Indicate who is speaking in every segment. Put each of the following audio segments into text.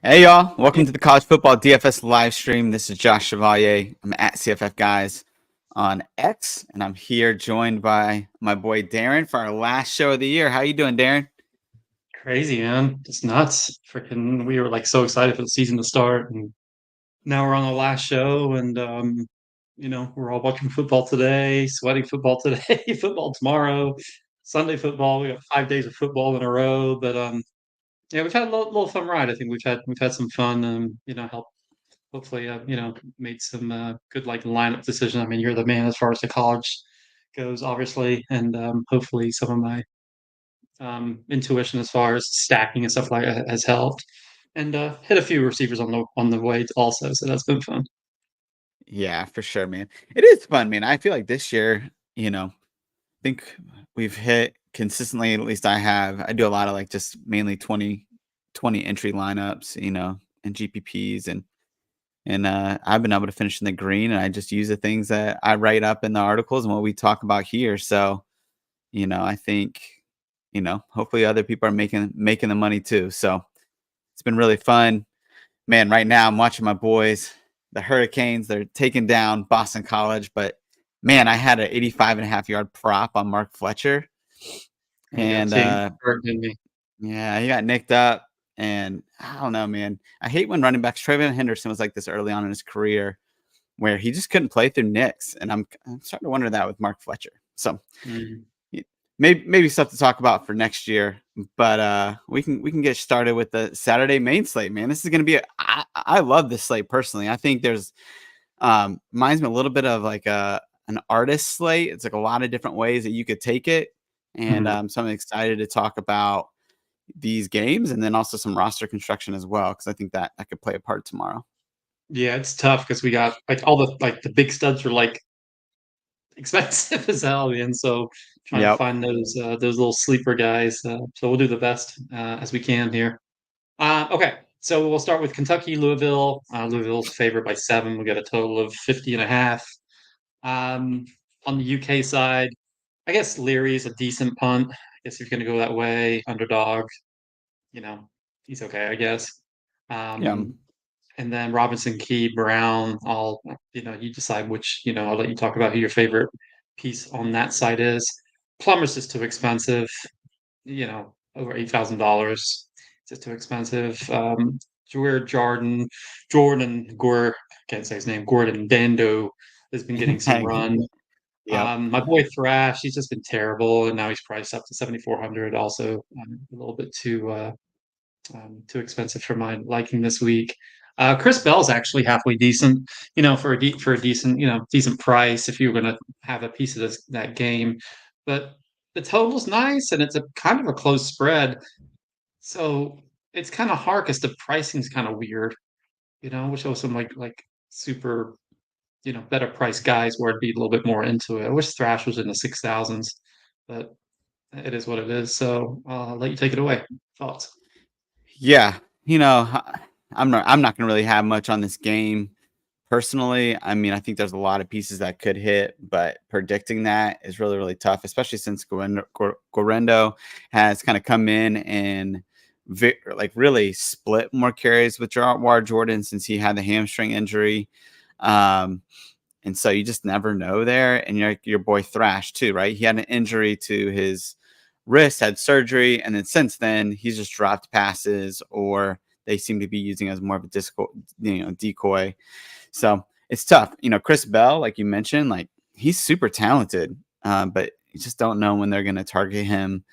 Speaker 1: Hey y'all, welcome to the College Football DFS live stream. This is Josh Chevalier. I'm at CFF Guys on X, and I'm here joined by my boy Darren for our last show of the year. How you doing, Darren?
Speaker 2: Crazy, man. It's nuts. Freaking, we were like so excited for the season to start, and now we're on the last show, and we're all watching football today, sweating football today, football tomorrow, Sunday football. We got 5 days of football in a row, but yeah, we've had a little fun ride. I think we've had some fun, help hopefully, made some good like lineup decisions. I mean, you're the man as far as the college goes, obviously, and hopefully some of my intuition as far as stacking and stuff like that has helped, and hit a few receivers on the way also. So that's been fun.
Speaker 1: Yeah, for sure, man. It is fun, man. I feel like this year, I think we've hit consistently, at least I have. I do a lot of like just mainly 20 entry lineups, and GPPs and I've been able to finish in the green, and I just use the things that I write up in the articles and what we talk about here. So, I think, hopefully other people are making the money too. So it's been really fun. Man, right now I'm watching my boys, the Hurricanes. They're taking down Boston College, but man, I had an 85.5 yard prop on Mark Fletcher.
Speaker 2: He got
Speaker 1: And
Speaker 2: hurt, didn't he?
Speaker 1: yeah, he got nicked up. And I don't know, man. I hate when running backs. Trayvon Henderson was like this early on in his career where he just couldn't play through nicks. And I'm starting to wonder that with Mark Fletcher. So
Speaker 2: Mm.
Speaker 1: y- maybe stuff to talk about for next year. But we can get started with the Saturday main slate, man. This is gonna be I love this slate personally. I think there's reminds me a little bit of like an artist slate. It's like a lot of different ways that you could take it. And
Speaker 2: Mhm.
Speaker 1: so I'm excited to talk about these games and then also some roster construction as well, because I think that could play a part tomorrow.
Speaker 2: Yeah, it's tough because we got like all the big studs are like expensive as hell, and so trying to
Speaker 1: Yep.
Speaker 2: find those little sleeper guys. So we'll do the best as we can here. Okay, so we'll start with Kentucky, Louisville. Louisville's favored by 7. We got a total of 50.5. Um, on the UK side, I guess Leary's a decent punt. I guess if you're going to go that way, underdog, you know, he's okay, I guess.
Speaker 1: Yeah.
Speaker 2: Um, and then Robinson, Key, Brown, all, you decide which, I'll let you talk about who your favorite piece on that side is. Plumber's just too expensive, over $8,000. It's just too expensive. Jordan Gore, can't say his name, Gordon Dando has been getting some run.
Speaker 1: Yep.
Speaker 2: My boy Thrash, he's just been terrible, and now he's priced up to 7,400. Also, a little bit too expensive for my liking this week. Chris Bell's actually halfway decent, for a decent, decent price if you were going to have a piece of that game. But the total's nice, and it's a kind of a close spread, so it's kind of hard because the pricing's kind of weird. Wish there was some like super better price guys where I'd be a little bit more into it. I wish Thrash was in the 6,000s, but it is what it is. So I'll let you take it away. Thoughts?
Speaker 1: Yeah. I'm not gonna really have much on this game personally. I mean, I think there's a lot of pieces that could hit, but predicting that is really, really tough, especially since Guarendo has kind of come in and like really split more carries with Jawar Jordan since he had the hamstring injury. Um, and so you just never know there. And your boy Thrash too, right? He had an injury to his wrist, had surgery, and then since then he's just dropped passes, or they seem to be using as more of a decoy. So it's tough. Chris Bell, like you mentioned, like he's super talented, but you just don't know when they're going to target him.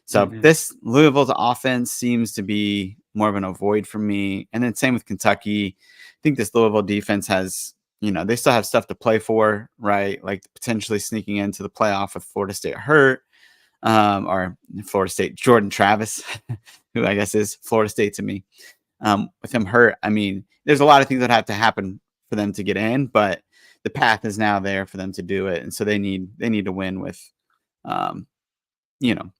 Speaker 1: So
Speaker 2: Hmm.
Speaker 1: this Louisville's offense seems to be more of an avoid for me. And then same with Kentucky. I think this Louisville defense has, they still have stuff to play for, right? Like potentially sneaking into the playoff with Florida State hurt, or Florida State Jordan Travis, who I guess is Florida State to me. With him hurt, I mean, there's a lot of things that have to happen for them to get in, but the path is now there for them to do it, and so they need to win with, um, you know,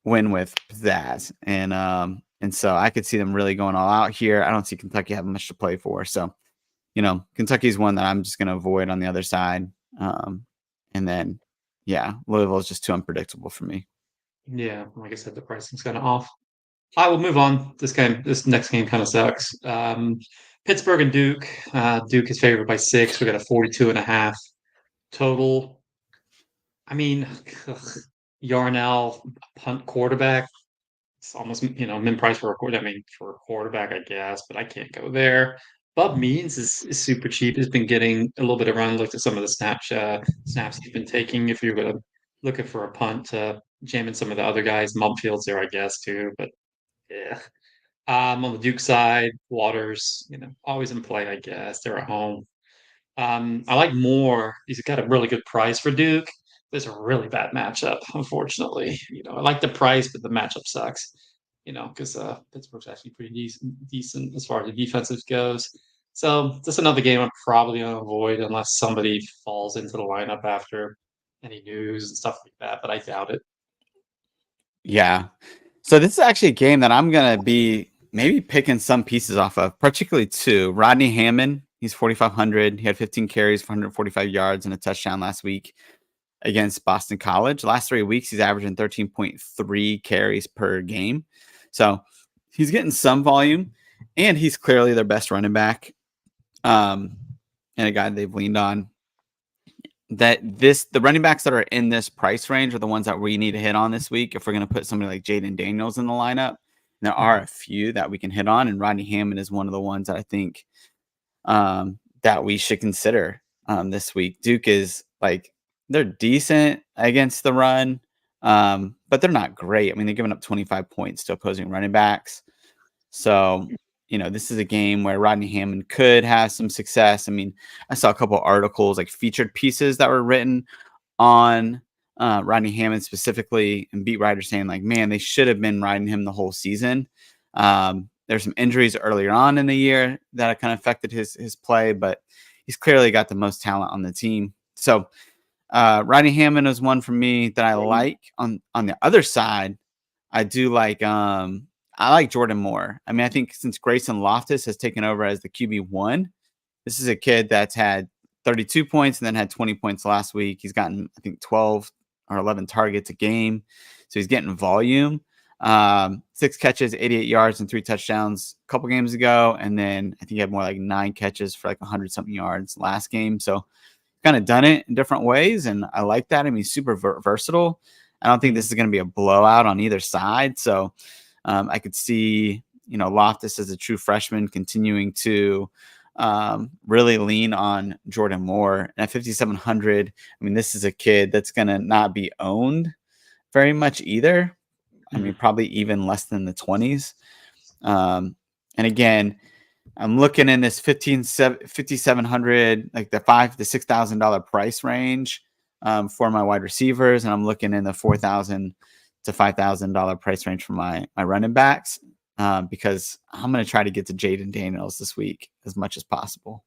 Speaker 1: win with pizzazz, and so I could see them really going all out here. I don't see Kentucky having much to play for, so Kentucky's one that I'm just going to avoid on the other side, and then yeah, Louisville is just too unpredictable for me.
Speaker 2: Yeah, like I said, the pricing's kind of off. I will move on. This next game kind of sucks. Pittsburgh and Duke. Duke is favored by 6. We got a 42.5 total. I mean, Yarnell punt quarterback. It's almost min price for a quarter. I mean, for a quarterback, I guess, but I can't go there. Bub Means is super cheap. Has been getting a little bit of run. Looked at some of the snaps he's been taking. If you're looking for a punt, jamming some of the other guys, Mumfield's there, I guess, too. But yeah. On the Duke side, Waters, always in play, I guess. They're at home. I like Moore. He's got a really good price for Duke. There's a really bad matchup, unfortunately. I like the price, but the matchup sucks. Because Pittsburgh's actually pretty decent as far as the defensive goes. So just another game I'm probably gonna avoid unless somebody falls into the lineup after any news and stuff like that. But I doubt it.
Speaker 1: Yeah. So this is actually a game that I'm gonna be maybe picking some pieces off of, particularly two. Rodney Hammond, he's 4,500. He had 15 carries for 145 yards and a touchdown last week against Boston College. Last 3 weeks, he's averaging 13.3 carries per game. So he's getting some volume, and he's clearly their best running back, and a guy they've leaned on. The running backs that are in this price range are the ones that we need to hit on this week if we're going to put somebody like Jaden Daniels in the lineup. And there are a few that we can hit on, and Rodney Hammond is one of the ones that I think that we should consider this week. Duke is they're decent against the run, but they're not great. I mean, they're giving up 25 points to opposing running backs. So, this is a game where Rodney Hammond could have some success. I mean, I saw a couple articles, like featured pieces that were written on Rodney Hammond specifically, and beat writers saying, like, man, they should have been riding him the whole season. There's some injuries earlier on in the year that kind of affected his play, but he's clearly got the most talent on the team. So, Rodney Hammond is one for me that I like. On the other side, I do like I like Jordan Moore. I mean, I think since Grayson Loftus has taken over as the QB1, this is a kid that's had 32 points and then had 20 points last week. He's gotten, I think, 12 or 11 targets a game. So he's getting volume. 6 catches, 88 yards, and 3 touchdowns a couple games ago. And then I think he had more like 9 catches for like 100-something yards last game. So kind of done it in different ways. And I like that. I mean, super versatile. I don't think this is going to be a blowout on either side. So I could see, Loftus as a true freshman continuing to really lean on Jordan Moore. And at 5,700, I mean, this is a kid that's going to not be owned very much either. I mean, probably even less than the 20s. And again, I'm looking in this 5,700, like the $5,000 to $6,000 price range for my wide receivers, and I'm looking in the $4,000 to $5,000 price range for my running backs because I'm going to try to get to Jaden Daniels this week as much as possible.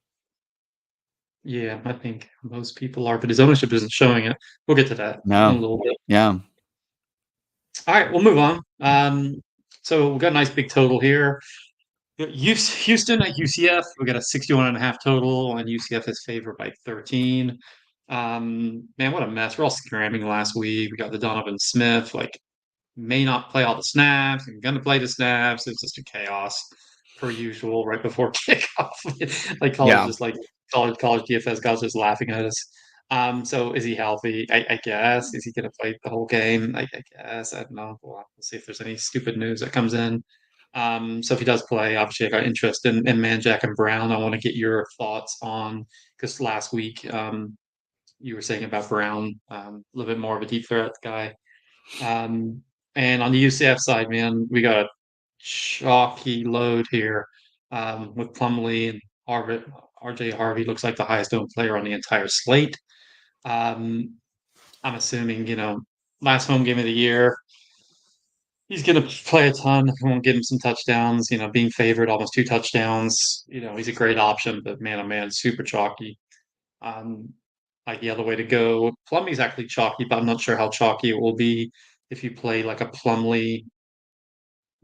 Speaker 2: Yeah, I think most people are, but his ownership isn't showing it. We'll get to that in a little bit.
Speaker 1: Yeah.
Speaker 2: All right, we'll move on. So we've got a nice big total here. Houston at UCF, we got a 61.5 total, and UCF is favored by 13. Man, what a mess. We're all scrambling last week. We got the Donovan Smith, may not play all the snaps. I'm going to play the snaps. It's just a chaos per usual right before kickoff. College DFS guys just laughing at us. So is he healthy? I guess. Is he going to play the whole game? I guess. I don't know. We'll see if there's any stupid news that comes in. So if he does play, obviously I got interest in Manjack and Brown. I want to get your thoughts on because last week you were saying about Brown, a little bit more of a deep threat guy. And on the UCF side, man, we got a chalky load here with Plumlee and Harvard. RJ Harvey looks like the highest owned player on the entire slate. I'm assuming, last home game of the year, he's going to play a ton. I won't give him some touchdowns, being favored almost 2 touchdowns. He's a great option, but man, oh man, super chalky. Like the other way to go. Plumlee's actually chalky, but I'm not sure how chalky it will be if you play like a Plumlee,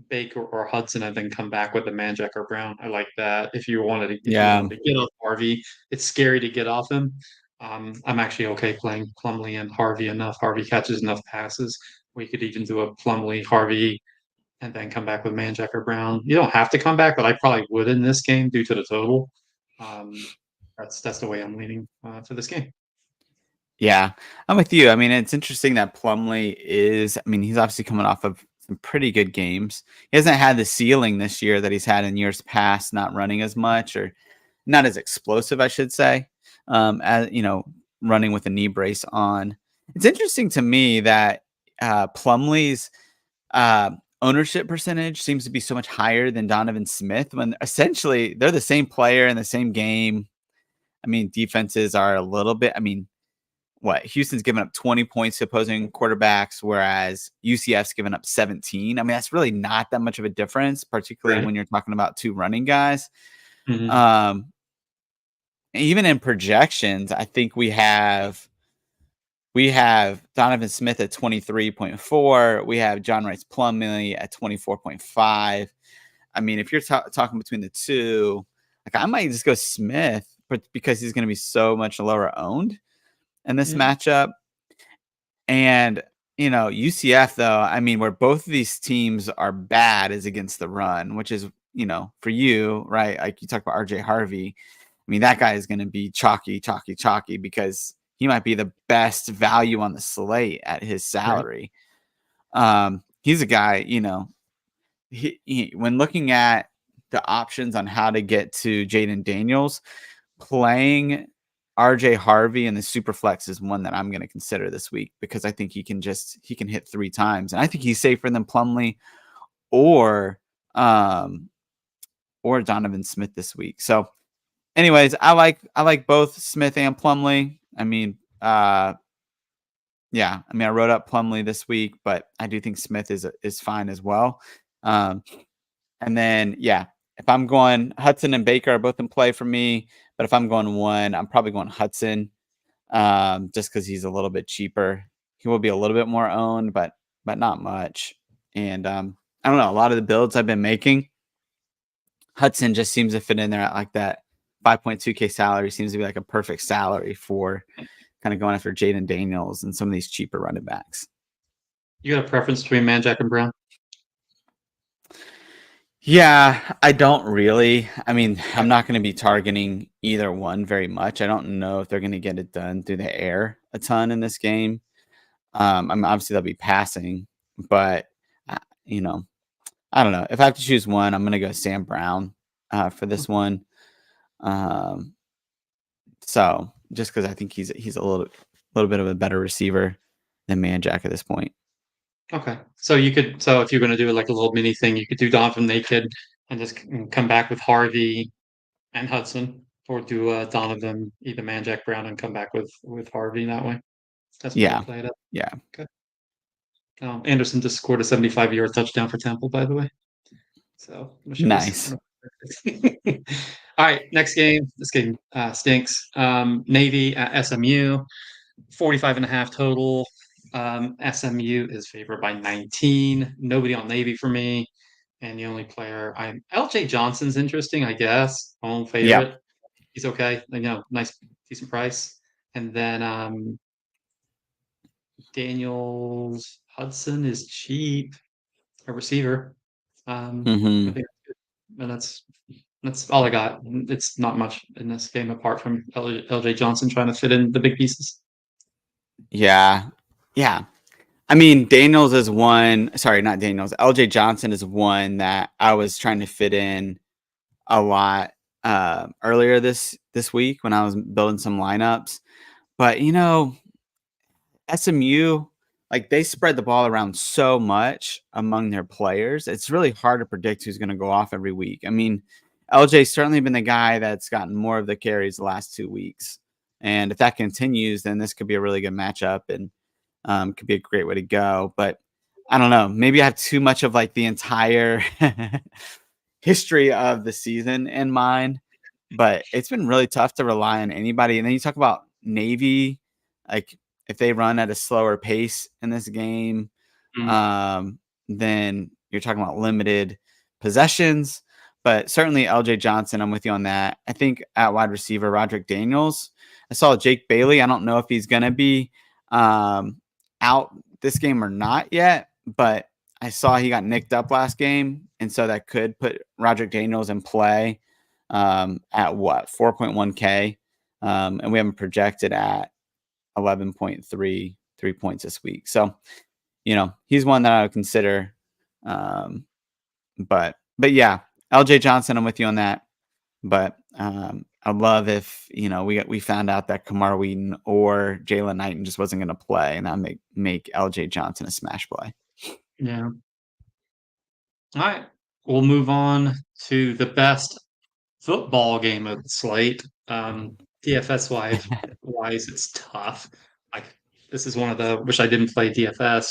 Speaker 2: Baker, or Hudson, and then come back with a Manjack or Brown. I like that. If you wanted to get off Harvey, it's scary to get off him. I'm actually okay playing Plumlee and Harvey enough. Harvey catches enough passes. We could even do a Plumlee Harvey and then come back with Manjack or Brown. You don't have to come back, but I probably would in this game due to the total. Um, that's the way I'm leaning for this game.
Speaker 1: Yeah, I'm with you. I mean, it's interesting that Plumlee is. I mean, he's obviously coming off of some pretty good games. He hasn't had the ceiling this year that he's had in years past, not running as much or not as explosive, I should say. As running with a knee brace on. It's interesting to me that Plumlee's ownership percentage seems to be so much higher than Donovan Smith when essentially they're the same player in the same game. I mean, defenses are a little bit. I mean, what Houston's given up 20 points to opposing quarterbacks, whereas UCF's given up 17. I mean, that's really not that much of a difference, particularly
Speaker 2: Right.
Speaker 1: when you're talking about two running guys.
Speaker 2: Mm-hmm.
Speaker 1: Um, Even in projections, I think we have Donovan Smith at 23.4. We have John Rice Plumlee at 24.5. I mean, if you're talking between the two, like I might just go Smith, but because he's going to be so much lower owned in this
Speaker 2: Yeah.
Speaker 1: matchup. And, UCF, though, I mean, where both of these teams are bad is against the run, which is, for you, right? Like you talked about RJ Harvey. I mean, that guy is going to be chalky, chalky, chalky because he might be the best value on the slate at his
Speaker 2: Right.
Speaker 1: salary. He's a guy, when looking at the options on how to get to Jaden Daniels, playing RJ Harvey in the super flex is one that I'm going to consider this week because I think he can hit 3 times, and I think he's safer than Plumlee or um or Donovan Smith this week. So, anyways, I like both Smith and Plumlee. I mean, yeah, I mean I wrote up Plumlee this week, but I do think Smith is fine as well. Um, And then, yeah, if I'm going Hudson and Baker are both in play for me. But if I'm going one, I'm probably going Hudson just because he's a little bit cheaper. He will be a little bit more owned, but not much. And I don't know. A lot of the builds I've been making, Hudson just seems to fit in there at like that 5.2K salary. Seems to be like a perfect salary for kind of going after Jaden Daniels and some of these cheaper running backs.
Speaker 2: You got a preference between Manjack and Brown?
Speaker 1: Yeah, I don't really. I mean, I'm not going to be targeting either one very much. I don't know if they're going to get it done through the air a ton in this game. I mean, obviously they'll be passing, but uh, you know, I don't know. If I have to choose one, I'm going to go Sam Brown for this one. Um, so just because I think he's a little bit of a better receiver than Manjack at this point.
Speaker 2: Okay. So if you're going to do like a little mini thing, you could do Donovan naked and just come back with Harvey and Hudson, or do Donovan, either Manjack Brown, and come back with Harvey that way. That's what you
Speaker 1: Yeah,
Speaker 2: play it up.
Speaker 1: yeah,
Speaker 2: Okay. Anderson just scored a 75-yard touchdown for Temple, by the way. So I'm gonna show this.
Speaker 1: nice.
Speaker 2: All right, next game. This game stinks. Navy at SMU, 45.5 total. SMU is favored by 19. Nobody on Navy for me. And the only player LJ Johnson's interesting, I guess. Home
Speaker 1: Yep.
Speaker 2: favorite. He's okay. Nice, decent price. And then Daniels Hudson is cheap, a receiver. I
Speaker 1: Hmm.
Speaker 2: think and that's all I got. It's not much in this game apart from LJ Johnson trying to fit in the big pieces.
Speaker 1: Yeah, yeah. I mean, Daniels is one. Sorry, not Daniels. LJ Johnson is one that I was trying to fit in a lot earlier this week when I was building some lineups. But SMU, like they spread the ball around so much among their players. It's really hard to predict who's going to go off every week. I mean, LJ's certainly been the guy that's gotten more of the carries the last 2 weeks. And if that continues, then this could be a really good matchup and could be a great way to go. But I don't know. Maybe I have too much of like the entire history of the season in mind. But it's been really tough to rely on anybody. And then you talk about Navy, like if they run at a slower pace in this game,
Speaker 2: Mm.
Speaker 1: um, then you're talking about limited possessions. But certainly LJ Johnson, I'm with you on that. I think at wide receiver, Roderick Daniels. I saw Jake Bailey. I don't know if he's going to be out this game or not yet, but I saw he got nicked up last game, and so that could put Roderick Daniels in play at what 4.1K, and we have him projected at 11.3 3 points this week. So he's one that I would consider. Um, but yeah, LJ Johnson, I'm with you on that. But I'd love if we found out that Kamar Wheaton or Jalen Knighton just wasn't going to play, and that make LJ Johnson a smash play.
Speaker 2: Yeah. All right. We'll move on to the best football game of the slate. DFS wise, it's tough. Like this is one of the wish I didn't play DFS.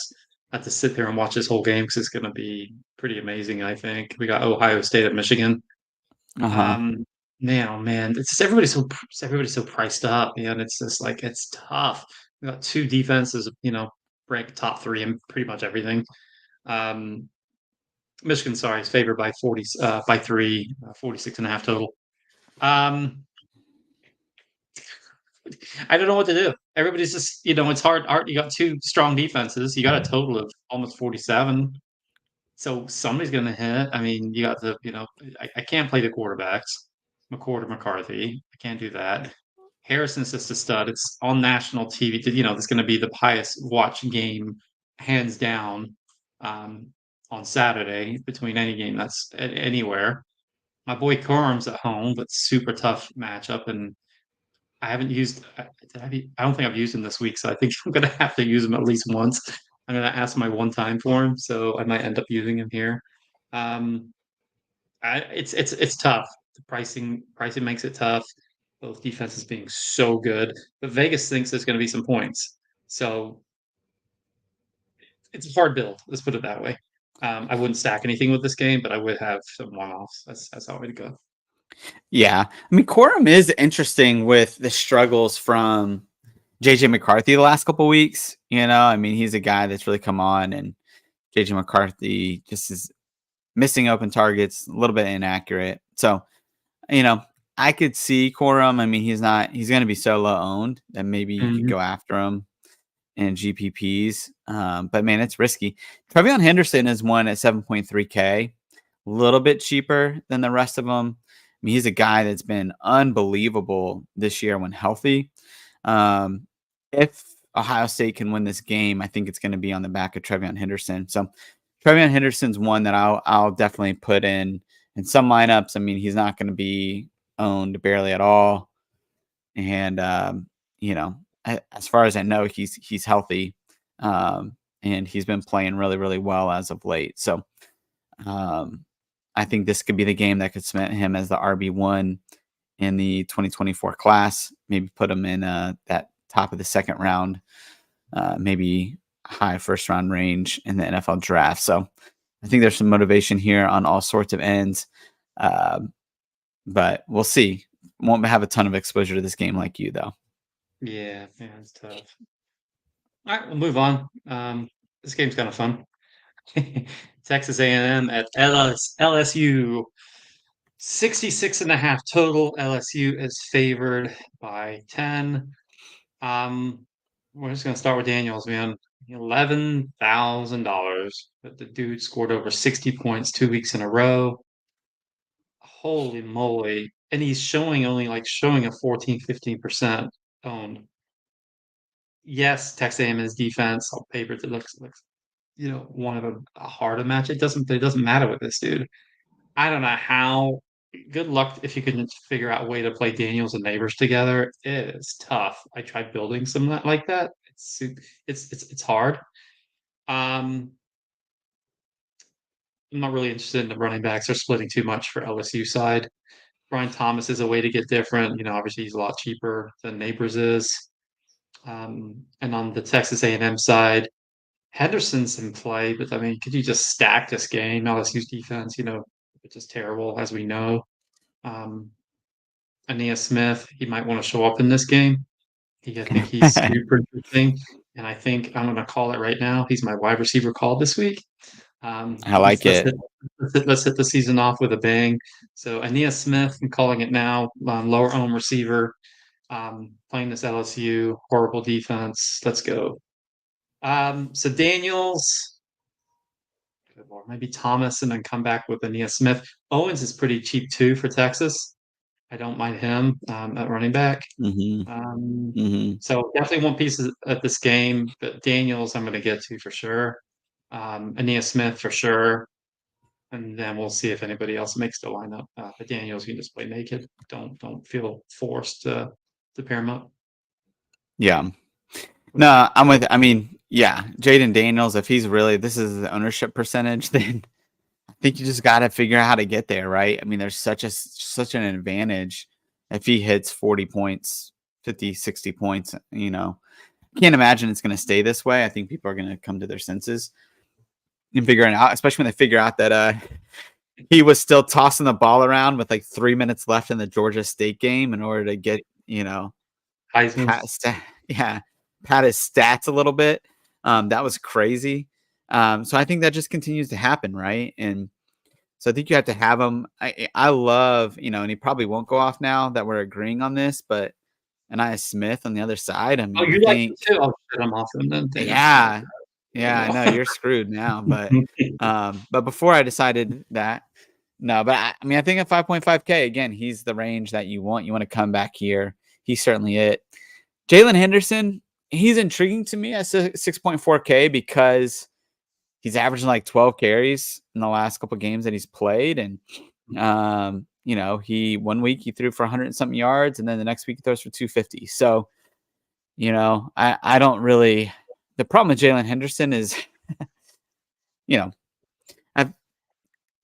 Speaker 2: I have to sit there and watch this whole game because it's going to be pretty amazing. I think we got Ohio State at Michigan.
Speaker 1: Uh huh.
Speaker 2: Um, man, oh man, it's just everybody's so priced up, man. It's just like it's tough. We got two defenses, ranked top three in pretty much everything. Um, Michigan, sorry, is favored by 40 by 3, 46 and a half total. Um, I don't know what to do. Everybody's just, it's hard. Art, you got two strong defenses. You got a total of almost 47. So somebody's going to hit. I mean, you got I can't play the quarterbacks. McCord or McCarthy. I can't do that. Harrison's just a stud. It's on national TV. It's going to be the highest watch game, hands down, um, on Saturday between any game that's anywhere. My boy Corum's at home, but super tough matchup. And I haven't used. I don't think I've used him this week, so I think I'm going to have to use him at least once. I'm going to ask my one time for him, so I might end up using him here. Um, it's tough. The pricing makes it tough. Both defenses being so good, but Vegas thinks there's going to be some points, so it's a hard build. Let's put it that way. I wouldn't stack anything with this game, but I would have some one-offs. That's how I'd go.
Speaker 1: Yeah, I mean, Corum is interesting with the struggles from JJ McCarthy the last couple weeks. I mean, he's a guy that's really come on, and JJ McCarthy just is missing open targets, a little bit inaccurate. So, I could see Corum. I mean, he's going to be solo owned that maybe you could
Speaker 2: Mhm.
Speaker 1: go after him in GPPs. But man, it's risky. Trevion Henderson is one at 7.3K, a little bit cheaper than the rest of them. I mean, he's a guy that's been unbelievable this year when healthy. If Ohio State can win this game, I think it's going to be on the back of Trevion Henderson. So Trevion Henderson's one that I'll definitely put in some lineups. I mean, he's not going to be owned barely at all, and as far as I know, he's healthy, and he's been playing really really well as of late. So um, I think this could be the game that could cement him as the RB1 in the 2024 class. Maybe put him in that top of the second round, maybe high first round range in the NFL draft. So I think there's some motivation here on all sorts of ends, but we'll see. Won't have a ton of exposure to this game like you, though.
Speaker 2: Yeah, it's tough. All right, we'll move on. This game's kind of fun. Texas A&M at LSU. 66 and a half total. LSU is favored by 10. We're just gonna start with Daniels, man. $11,000. But the dude scored over 60 points 2 weeks in a row. Holy moly. And he's showing a 14-15% owned. Yes, Texas A&M's defense on paper it looks one of a harder match. It doesn't matter with this dude. I don't know how. Good luck if you can figure out a way to play Daniels and Neighbors together. It is tough. I tried building some like that. It's hard. Um, I'm not really interested in the running backs. They're splitting too much for LSU side. Brian Thomas is a way to get different. Obviously he's a lot cheaper than Neighbors is. And on the Texas A&M side, Henderson's in play, but I mean, could you just stack this game? LSU's defense, it's just terrible, as we know. Um, Aeneas Smith, he might want to show up in this game. I think he's super interesting, and I think I'm going to call it right now. He's my wide receiver call this week.
Speaker 1: I
Speaker 2: Let's
Speaker 1: like
Speaker 2: let's
Speaker 1: it.
Speaker 2: hit, let's hit the season off with a bang. So Aeneas Smith, I'm calling it now. Lower owned receiver, playing this LSU horrible defense. Let's go. So Daniels, Good Lord, maybe Thomas and then come back with Aeneas Smith. Owens is pretty cheap too for Texas. I don't mind him at running back.
Speaker 1: Mm-hmm.
Speaker 2: Um,
Speaker 1: Mm-hmm.
Speaker 2: so definitely one piece at this game, but Daniels I'm going to get to for sure. Aeneas Smith for sure, and then we'll see if anybody else makes the lineup. But Daniels, you can just play naked. Don't feel forced to pair him up.
Speaker 1: Yeah.
Speaker 2: What you
Speaker 1: No, I'm
Speaker 2: what?
Speaker 1: with. I mean, yeah, Jaden Daniels. If he's really this is the ownership percentage, then I think you just got to figure out how to get there, right? I mean, there's such an advantage if he hits 40 points, 50, 60 points. Can't imagine it's going to stay this way. I think people are going to come to their senses and figure it out, especially when they figure out that he was still tossing the ball around with like 3 minutes left in the Georgia State game in order to get
Speaker 2: Heisman.
Speaker 1: pat yeah, pat his stats a little bit. That was crazy. So I think that just continues to happen, right? And so I think you have to have him. I love, and he probably won't go off now that we're agreeing on this, but Anaya Smith on the other side. I
Speaker 2: Oh,
Speaker 1: mean, I
Speaker 2: you like him
Speaker 1: think,
Speaker 2: too? Oh shit, I'm off him then. Damn.
Speaker 1: yeah,
Speaker 2: Oh,
Speaker 1: yeah, I
Speaker 2: no.
Speaker 1: know you're screwed now, but before I decided that, no, but I mean, I think at 5.5K again, he's the range that you want. You want to come back here. He's certainly it. Jalen Henderson, he's intriguing to me at 6.4K because he's averaging like 12 carries in the last couple of games that he's played. And, he 1 week he threw for 100 and something yards, and then the next week he throws for 250. So, I don't really, the problem with Jalen Henderson is, you know, I've,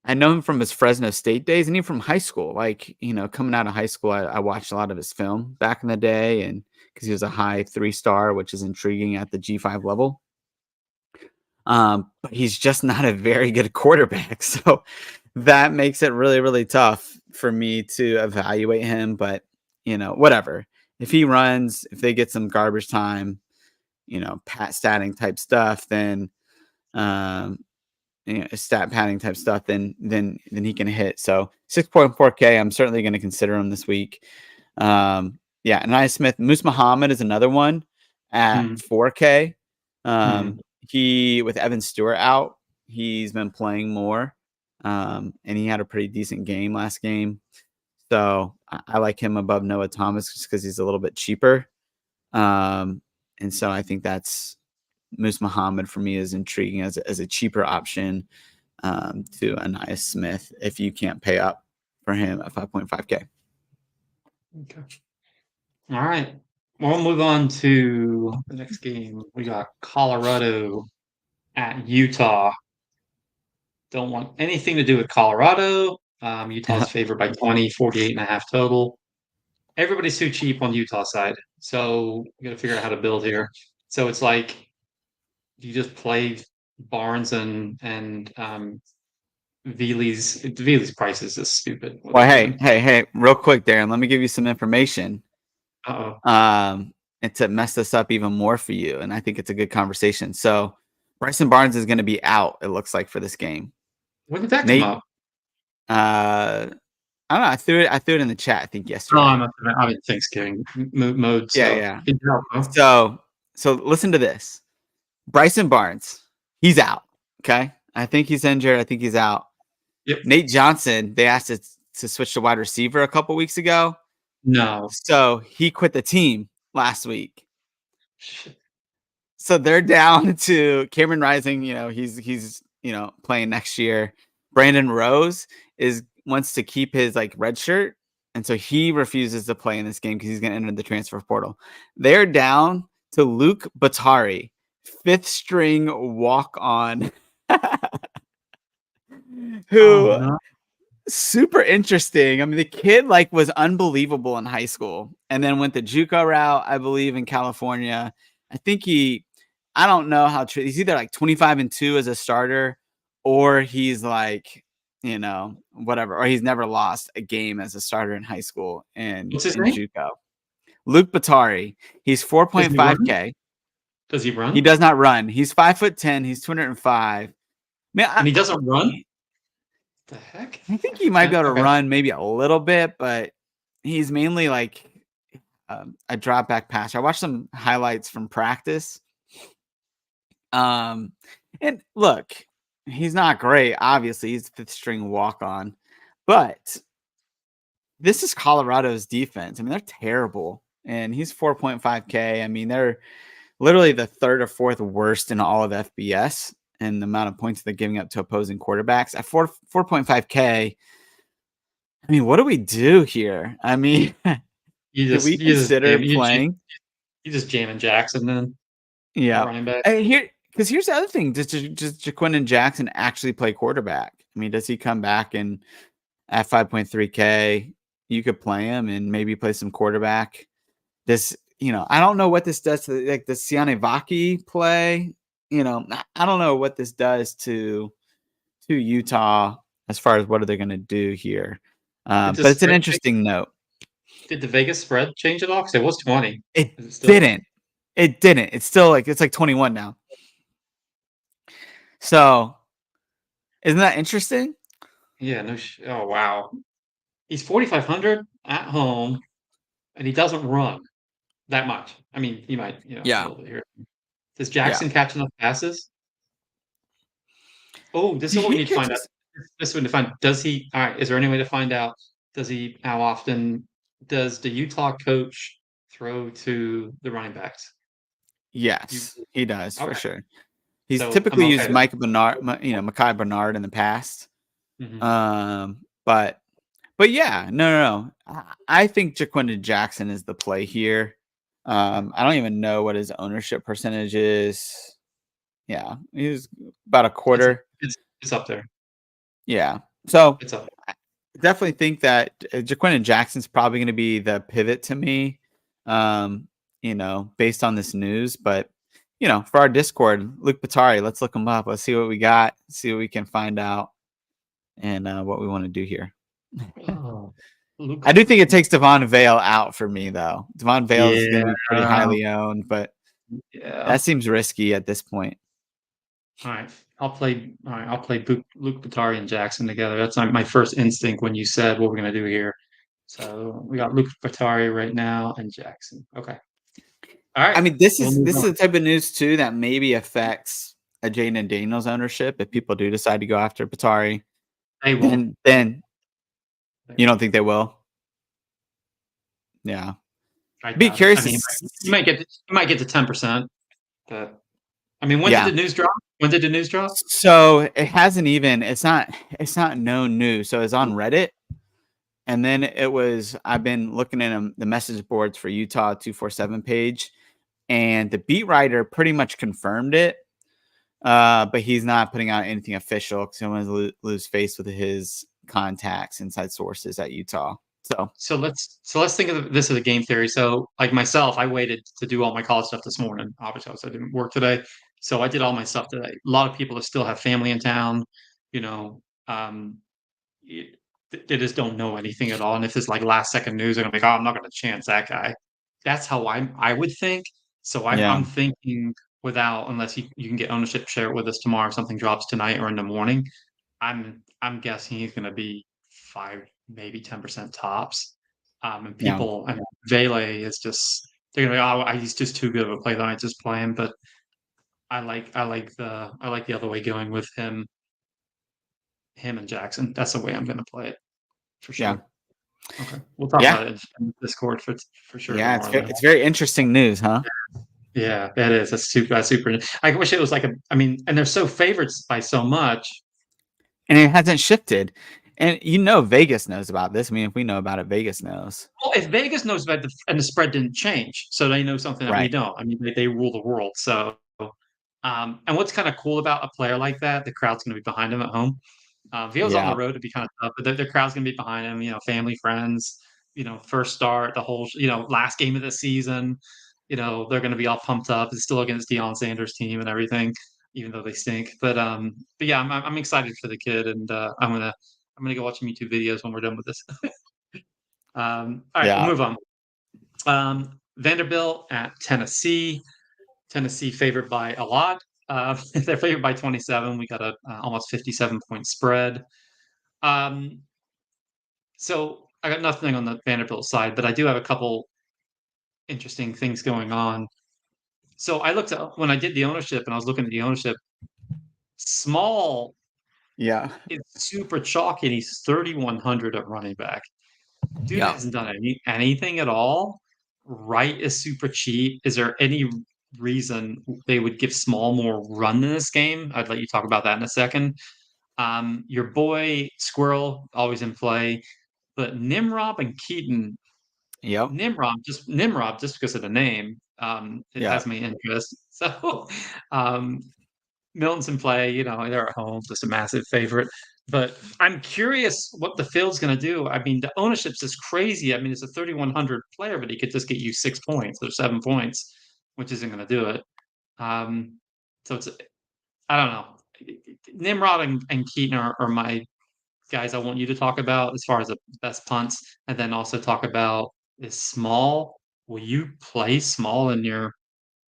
Speaker 1: I know him from his Fresno State days and even from high school. Like, coming out of high school, I watched a lot of his film back in the day, and because he was a high 3-star, which is intriguing at the G5 level. But he's just not a very good quarterback. So that makes it really, really tough for me to evaluate him. But, whatever. If he runs, if they get some garbage time, pat statting type stuff, then um, stat padding type stuff, then he can hit. So 6.4K, I'm certainly going to consider him this week. Yeah, and Smith, Moose Muhammad is another one at
Speaker 2: Mm,
Speaker 1: 4K.
Speaker 2: mm.
Speaker 1: He with Evan Stewart out, he's been playing more, and he had a pretty decent game last game. So I like him above Noah Thomas just because he's a little bit cheaper. And so I think that's Moose Muhammad for me is intriguing as a cheaper option to Anaya Smith if you can't pay up for him at 5.5K.
Speaker 2: Okay. All right. We'll move on to the next game. We got Colorado at Utah. Don't want anything to do with Colorado. Utah's favored by 20, 48.5 total. Everybody's too cheap on Utah side. So we got to figure out how to build here. So it's like you just play Barnes and Veely's price is just stupid. What are
Speaker 1: Well,
Speaker 2: you
Speaker 1: hey,
Speaker 2: doing?
Speaker 1: hey, hey, real quick, Darren, let me give you some information.
Speaker 2: Uh-oh.
Speaker 1: And to mess this up even more for you. And I think it's a good conversation. So Bryson Barnes is going to be out, it looks like, for this game.
Speaker 2: When did that come
Speaker 1: Nate,
Speaker 2: up?
Speaker 1: I don't know. I threw it in the chat, I think,
Speaker 2: Oh,
Speaker 1: yesterday.
Speaker 2: I'm in Thanksgiving mode,
Speaker 1: Yeah,
Speaker 2: so
Speaker 1: yeah.
Speaker 2: good job, huh?
Speaker 1: So listen to this. Bryson Barnes, he's out. Okay. I think he's injured. I think he's out.
Speaker 2: Yep.
Speaker 1: Nate Johnson, they asked to switch to wide receiver a couple weeks ago.
Speaker 2: No.
Speaker 1: So he quit the team last week.
Speaker 2: Shit.
Speaker 1: So they're down to Cameron Rising. He's playing next year. Brandon Rose wants to keep his like red shirt, and so he refuses to play in this game because he's going to enter the transfer portal. They're down to Luke Batari, fifth string walk on,
Speaker 2: Oh
Speaker 1: who
Speaker 2: no.
Speaker 1: super interesting. I mean, the kid like was unbelievable in high school, and then went the JUCO route, I believe, in California. I think I don't know how true. He's either like 25-2 as a starter, or he's like, whatever, or he's never lost a game as a starter in high school and
Speaker 2: What's his
Speaker 1: in
Speaker 2: name?
Speaker 1: JUCO. Luke Batari. He's
Speaker 2: Does he run?
Speaker 1: 4.5K.
Speaker 2: Does he
Speaker 1: He
Speaker 2: run?
Speaker 1: does not run. He's 5'10". He's 205. Man,
Speaker 2: And he doesn't run? The heck?
Speaker 1: I think he might be able to
Speaker 2: Okay.
Speaker 1: run maybe a little bit, but he's mainly like a drop back passer. I watched some highlights from practice. And look, he's not great. Obviously, he's fifth string walk on, but this is Colorado's defense. I mean, they're terrible, and he's 4.5K. I mean, they're literally the third or fourth worst in all of FBS and the amount of points they're giving up to opposing quarterbacks at 4.5K. I mean, what do we do here? I mean,
Speaker 2: You
Speaker 1: do
Speaker 2: just
Speaker 1: we
Speaker 2: you just
Speaker 1: consider
Speaker 2: jam you j
Speaker 1: playing?
Speaker 2: you just jamming Jackson then at
Speaker 1: Yeah,
Speaker 2: running back.
Speaker 1: because here's the other thing: does Jaquindon Jackson actually play quarterback? I mean, does he come back and at 5.3K, you could play him and maybe play some quarterback? This, I don't know what this does to like the Siane Vaki play. I don't know what this does to Utah as far as what are they going to do here.
Speaker 2: Did the
Speaker 1: But it's an
Speaker 2: spread change?
Speaker 1: interesting note.
Speaker 2: Did the Vegas spread change at all? 'Cause it was 20.
Speaker 1: It
Speaker 2: Is it still?
Speaker 1: didn't. It didn't. It's still like it's like 21 now. So isn't that interesting?
Speaker 2: Yeah, no oh, wow. He's 4,500 at home, and he doesn't run that much. I mean, he might, a
Speaker 1: Yeah.
Speaker 2: little bit here. Does
Speaker 1: Yeah.
Speaker 2: Jackson catch enough passes? Oh, this is what we
Speaker 1: He
Speaker 2: need to find out.
Speaker 1: catches.
Speaker 2: This one to find does he alright, is there any way to find out, how often does the Utah coach throw to the running backs? You
Speaker 1: Yes, he does for
Speaker 2: okay,
Speaker 1: sure. He's
Speaker 2: so I'm
Speaker 1: typically
Speaker 2: okay
Speaker 1: used
Speaker 2: then.
Speaker 1: Mike Bernard, Micah Bernard in the past.
Speaker 2: Mhm.
Speaker 1: But yeah, no. I think Jaquindon Jackson is the play here. I don't even know what his ownership percentage is. Yeah, he's about a
Speaker 2: It's
Speaker 1: quarter.
Speaker 2: it's up there.
Speaker 1: Yeah, so
Speaker 2: It's up
Speaker 1: I definitely think that Jaquindon Jackson's probably going to be the pivot to me. Based on this news, but for our Discord, Luke Batari, let's look him up. Let's see what we got. See what we can find out, and what we want to do here.
Speaker 2: there. Oh,
Speaker 1: I
Speaker 2: Luke.
Speaker 1: do think it takes Devon Vale out for me, though. Devon Vale is going
Speaker 2: Yeah,
Speaker 1: to be pretty highly owned, but
Speaker 2: yeah.
Speaker 1: that seems risky at this point.
Speaker 2: Alright, I'll play Luke Batari and Jackson together. That's my first instinct when you said what we're gonna do here. So, we got Luke Batari right now and Jackson. Okay.
Speaker 1: I
Speaker 2: Alright,
Speaker 1: mean, this
Speaker 2: we'll
Speaker 1: is
Speaker 2: move
Speaker 1: this is
Speaker 2: on.
Speaker 1: the type of news too that maybe affects a Jaden Daniels ownership if people do decide to go after Batari.
Speaker 2: They won't.
Speaker 1: Then
Speaker 2: They
Speaker 1: you don't
Speaker 2: won't.
Speaker 1: think they will? Yeah.
Speaker 2: I
Speaker 1: Be
Speaker 2: doubt it.
Speaker 1: curious
Speaker 2: I
Speaker 1: to
Speaker 2: mean,
Speaker 1: s
Speaker 2: you might get to 10%, but I mean, when did
Speaker 1: yeah.
Speaker 2: the news drop? When did the news drop?
Speaker 1: So it hasn't even it's not known news. So it's on Reddit. And then I've been looking at the message boards for Utah 247 page, and the beat writer pretty much confirmed it. But he's not putting out anything official because he wants to lose face with his contacts, inside sources at Utah. So
Speaker 2: So let's think of this as a game theory. So, like myself, I waited to do all my college stuff this morning. Obviously, I didn't work today, so I did all my stuff today. A lot of people that still have family in town, you know, y- they just don't know anything at all. And if it's like last second news, they're gonna be like, "Oh, I'm not gonna chance that guy." That's how I would think. So I'm
Speaker 1: yeah,
Speaker 2: thinking without unless you can get ownership, share it with us tomorrow if something drops tonight or in the morning. I'm guessing he's gonna be 5, maybe 10% tops. And
Speaker 1: yeah,
Speaker 2: people and Vele is just they're gonna be, "Oh, he's just too good of a play that I just play him." But I like the other way going with him and Jackson. That's the way I'm gonna play it for
Speaker 1: yeah,
Speaker 2: sure. Okay. We'll talk
Speaker 1: yeah,
Speaker 2: about it in Discord for sure
Speaker 1: yeah. It's
Speaker 2: tomorrow
Speaker 1: very,
Speaker 2: then.
Speaker 1: it's very interesting news, huh?
Speaker 2: Yeah, that is. That's super. I wish it was like I mean, and they're so favorites by so much.
Speaker 1: And it hasn't shifted. And Vegas knows about this. I mean, if we know about it, Vegas knows.
Speaker 2: Well, if Vegas knows about and the spread didn't change, so they know something that we
Speaker 1: Right.
Speaker 2: don't. I mean, they rule the world. So, and what's kind of cool about a player like that, the crowd's going to be behind him at home. If he was on the
Speaker 1: Yeah.
Speaker 2: road, it'd be kind of tough, but the crowd's going to be behind him. Family, friends. First start, the whole. Last game of the season. They're going to be all pumped up. It's still against Deion Sanders' team and everything, even though they stink. But yeah, I'm excited for the kid, and I'm gonna go watch some YouTube videos when we're done with this. All right, we'll
Speaker 1: Yeah.
Speaker 2: move on. Vanderbilt at Tennessee. Tennessee favored by a lot. They're favored by 27. We got a almost 57-point spread. Um, so I got nothing on the Vanderbilt side, but I do have a couple interesting things going on. So I looked at when I did the ownership, and I was looking at the ownership. Small
Speaker 1: Yeah.
Speaker 2: is super chalky, and he's 3,100 at running back. Dude
Speaker 1: Yeah.
Speaker 2: hasn't done anything at all. Wright is super cheap. Is there any reason they would give Small more run in this game? I'd let you talk about that in a second. Your boy Squirrel always in play, but Nimrod and Keaton.
Speaker 1: Yep.
Speaker 2: Nimrod just because of the name. It
Speaker 1: Yeah.
Speaker 2: has me interest. So Milton's in play. They're at home, just a massive favorite. But I'm curious what the field's going to do. I mean, the ownership's just crazy. I mean, it's a 3,100 player, but he could just get you 6 points or 7 points, which isn't going to do it. So I don't know. Nimrod and Keaton are my guys I want you to talk about as far as the best punts, and then also talk about is Small. Will you play Small in your?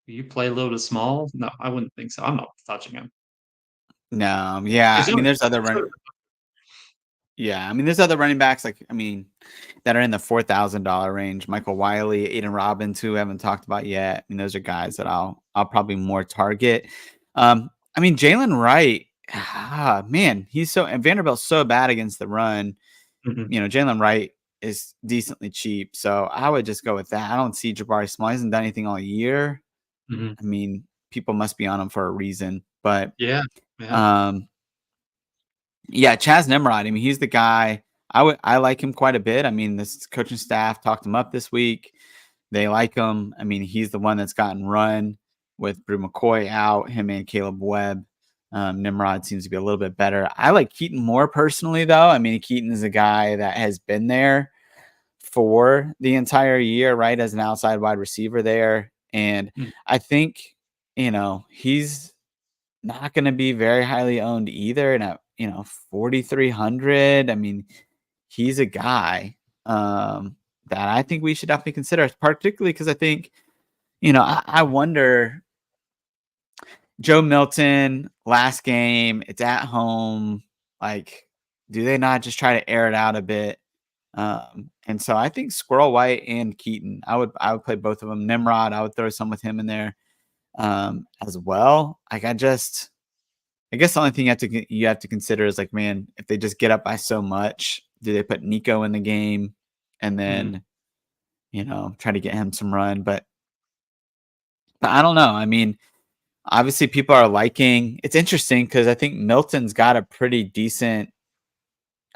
Speaker 2: Will you play low to Small? No, I wouldn't think so. I'm not touching him.
Speaker 1: No. Yeah.
Speaker 2: Is
Speaker 1: I
Speaker 2: there,
Speaker 1: mean, there's other
Speaker 2: is there-
Speaker 1: run. Yeah. I mean, there's other running backs like I mean that are in the $4,000 range. Michael Wiley, Aiden Robbins, who we haven't talked about yet. I mean, those are guys that I'll probably more target. I mean, Jalen Wright. Man, he's so and Vanderbilt's so bad against the run.
Speaker 2: Mhm,
Speaker 1: Jalen Wright is decently cheap, so I would just go with that. I don't see Jabari Small. He hasn't done anything all year.
Speaker 2: mhm.
Speaker 1: I mean, people must be on him for a reason. But
Speaker 2: Yeah, yeah.
Speaker 1: um, yeah, Chaz Nimrod. I mean, he's the guy. I like him quite a bit. I mean, this coaching staff talked him up this week. They like him. I mean, he's the one that's gotten run with Brew McCoy out, him and Caleb Webb. Nimrod seems to be a little bit better. I like Keaton more personally, though. I mean, Keaton is a guy that has been there for the entire year, right, as an outside wide receiver there. And
Speaker 2: Mm,
Speaker 1: I think, he's not going to be very highly owned either. And at, 4,300, I mean, he's a guy that I think we should definitely consider, particularly because I think, I wonder Joe Milton last game, it's at home. Like, do they not just try to air it out a bit? And so I think Squirrel White and Keaton, I would play both of them. Nimrod, I would throw some with him in there as well. Like I guess the only thing you have to consider is like, man, if they just get up by so much, do they put Nico in the game and
Speaker 2: mhm.
Speaker 1: then try to get him some run? But I don't know. I mean, obviously people are liking. It's interesting because I think Milton's got a pretty decent.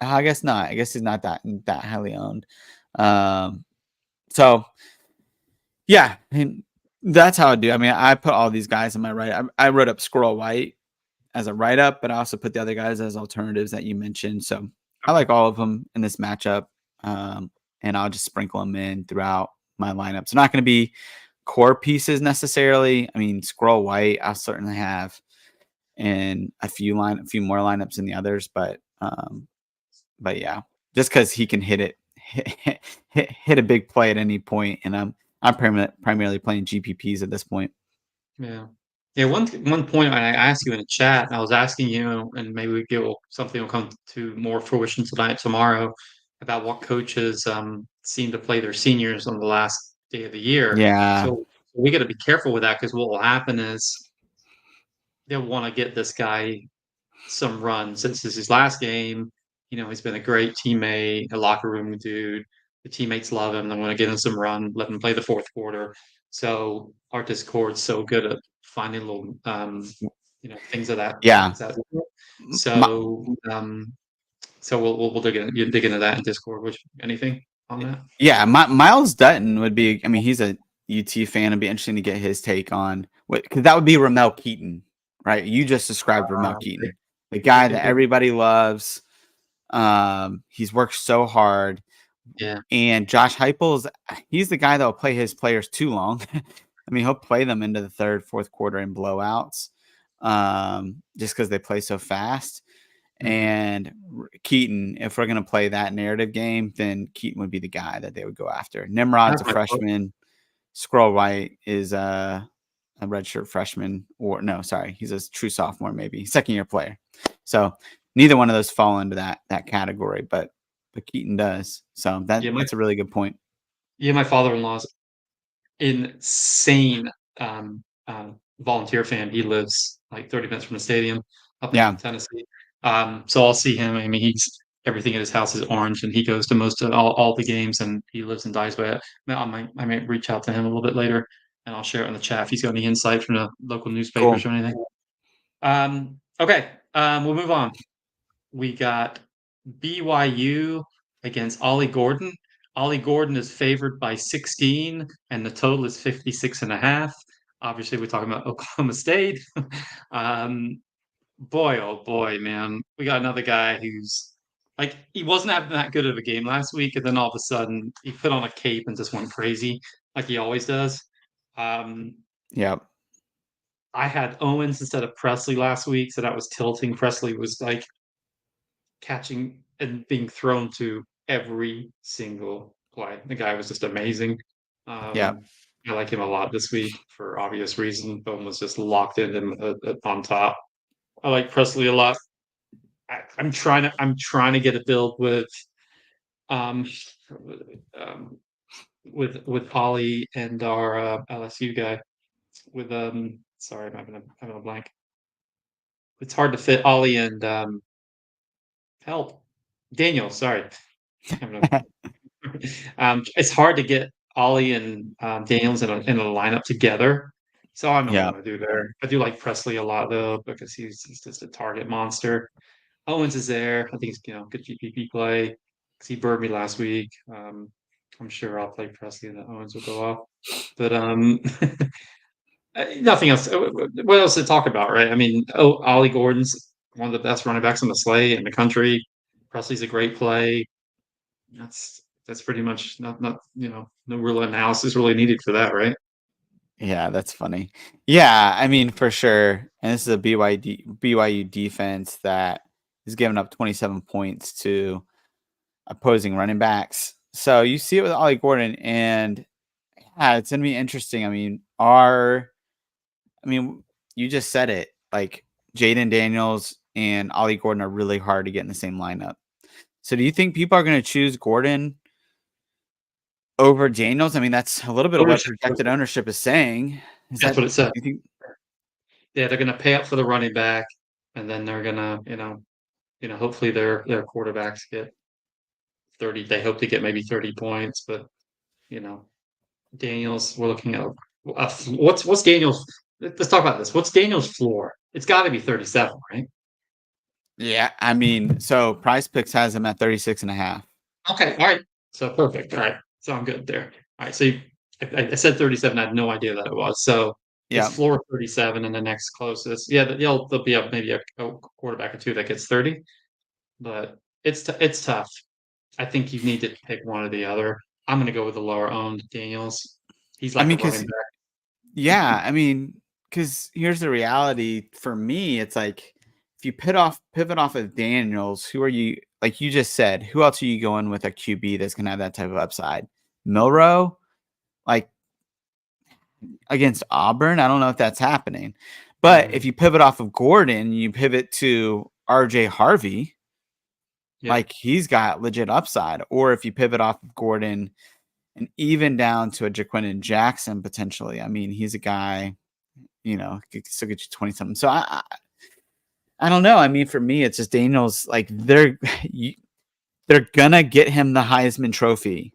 Speaker 1: I guess not. I guess he's not that highly owned. Um, so yeah, and that's how I do. I mean, I put all these guys in my write. I wrote up Squirrel White as a write up, but I also put the other guys as alternatives that you mentioned. So I
Speaker 2: Okay.
Speaker 1: like all of them in this matchup, and I'll just sprinkle them in throughout my lineups. They're not going to be core pieces necessarily. I mean, Squirrel White, I'll certainly have in a few more lineups than the others, but yeah, just because he can hit a big play at any point, and I'm primarily playing GPPs at this point.
Speaker 2: Yeah. Yeah, one point I asked you in the chat, I was asking you, and maybe something will come to more fruition tonight, tomorrow, about what coaches seem to play their seniors on the last day of the year.
Speaker 1: Yeah,
Speaker 2: So we got to be careful with that because what will happen is they'll want to get this guy some run since this is his last game. He's been a great teammate, a locker room dude. The teammates love him. They want to give him some run, let him play the fourth quarter. So our Discord's so good at finding little, things of that.
Speaker 1: yeah.
Speaker 2: Is that
Speaker 1: My,
Speaker 2: so? So we'll dig into that in Discord. Which anything on that?
Speaker 1: Yeah, Miles Dutton would be. I mean, he's a UT fan. It'd be interesting to get his take on what because that would be Ramel Keaton, right? You just described Ramel
Speaker 2: Big,
Speaker 1: Keaton, the guy
Speaker 2: big,
Speaker 1: that
Speaker 2: big.
Speaker 1: everybody loves. He's worked so hard,
Speaker 2: Yeah.
Speaker 1: and Josh Heupel's he's the guy that will play his players too long. I mean, he'll play them into the third, fourth quarter in blowouts, just because they play so fast.
Speaker 2: Mhm.
Speaker 1: And Keaton, if we're going to play that narrative game, then Keaton would be the guy that they would go after. Nimrod's
Speaker 2: That's
Speaker 1: a
Speaker 2: my fault.
Speaker 1: freshman. Scroll White is a redshirt freshman, or no, sorry, he's a true sophomore, maybe second year player. So neither one of those fall into that category, but Keaton does. So
Speaker 2: Yeah,
Speaker 1: that's a really good point.
Speaker 2: my father-in-law's insane volunteer fan. He lives like 30 minutes from the stadium up in
Speaker 1: Yeah,
Speaker 2: Tennessee. So I'll see him. I mean, everything at his house is orange, and he goes to most of all the games, and he lives and dies by it. I might reach out to him a little bit later, and I'll share it in the chat if he's got any insight from the local
Speaker 1: Cool.
Speaker 2: newspapers or anything. Okay, we'll move on. We got BYU against Ollie Gordon. Ollie Gordon is favored by 16, and the total is 56.5. Obviously, we're talking about Oklahoma State. um, Boy, oh boy, man, we got another guy who's like he wasn't having that good of a game last week, and then all of a sudden he put on a cape and just went crazy, like he always does. Um,
Speaker 1: Yep.
Speaker 2: I had Owens instead of Presley last week, so that was tilting. Presley was like catching and being thrown to every single play. The guy was just amazing.
Speaker 1: Yep.
Speaker 2: Um, I like him a lot this week for obvious reason. Bowman was just locked in him on top. I like Presley a lot. I'm trying to get a build um, um with Ollie and our LSU guy. With sorry, I'm having a blank. It's hard to fit Ollie and help Daniel. Sorry, having it's hard to get Ollie and Daniels in a lineup together. So I don't know what I'm
Speaker 1: Yep.
Speaker 2: gonna do there. I do like Presley a lot though because he's just a target monster. Owens is there. I think he's good GPP play because he burned me last week. I'm sure I'll play Presley and then Owens will go off. But nothing else. What else to talk about, right? I mean, Ollie Gordon's one of the best running backs on the slate in the country. Presley's a great play. That's pretty much not no real analysis really needed for that, right?
Speaker 1: Yeah, that's funny. Yeah, I mean, for sure. And this is a BYU defense that is giving up 27 points to opposing running backs. So you see it with Ollie Gordon, and yeah, it's gonna be interesting. You just said it. Like Jaden Daniels and Ollie Gordon are really hard to get in the same lineup. So do you think people are gonna choose Gordon over Daniels? I mean, that's a little bit of what
Speaker 2: Ownership.
Speaker 1: projected ownership is saying. Is
Speaker 2: That's
Speaker 1: that
Speaker 2: what it said.
Speaker 1: you think?
Speaker 2: Yeah, they're gonna pay up for the running back, and then they're gonna, hopefully their quarterbacks get 30. They hope to get maybe 30 points, but you know, Daniels, we're looking at what's Daniels. Let's talk about this. What's Daniels' floor? It's got to be 37, right?
Speaker 1: Yeah, I mean, so Price Picks has him at 36.5.
Speaker 2: Okay, all right. So perfect. All right, so I'm good there. All right, so I said 37. I had no idea that it was. So it's
Speaker 1: Yeah.
Speaker 2: floor 37, and the next closest. Yeah, there'll be maybe a quarterback or two that gets 30, but it's tough. I think you need to pick one or the other. I'm going to go with the lower owned Daniels. He's
Speaker 1: I
Speaker 2: like a
Speaker 1: mean,
Speaker 2: running
Speaker 1: because
Speaker 2: back.
Speaker 1: yeah, I mean, because here's the reality for me. It's like if you pivot off of Daniels, who are you? Like you just said, who else are you going with a QB that's gonna have that type of upside? Milrow, like against Auburn, I don't know if that's happening. But if
Speaker 2: Mhm.
Speaker 1: you pivot off of Gordon, you pivot to RJ Harvey,
Speaker 2: Yep.
Speaker 1: like he's got legit upside. Or if you pivot off of Gordon and even down to a Jaquindon Jackson potentially. I mean, he's a guy, could still get you 20 something. So I don't know. I mean, for me, it's just Daniels. Like they're gonna get him the Heisman Trophy,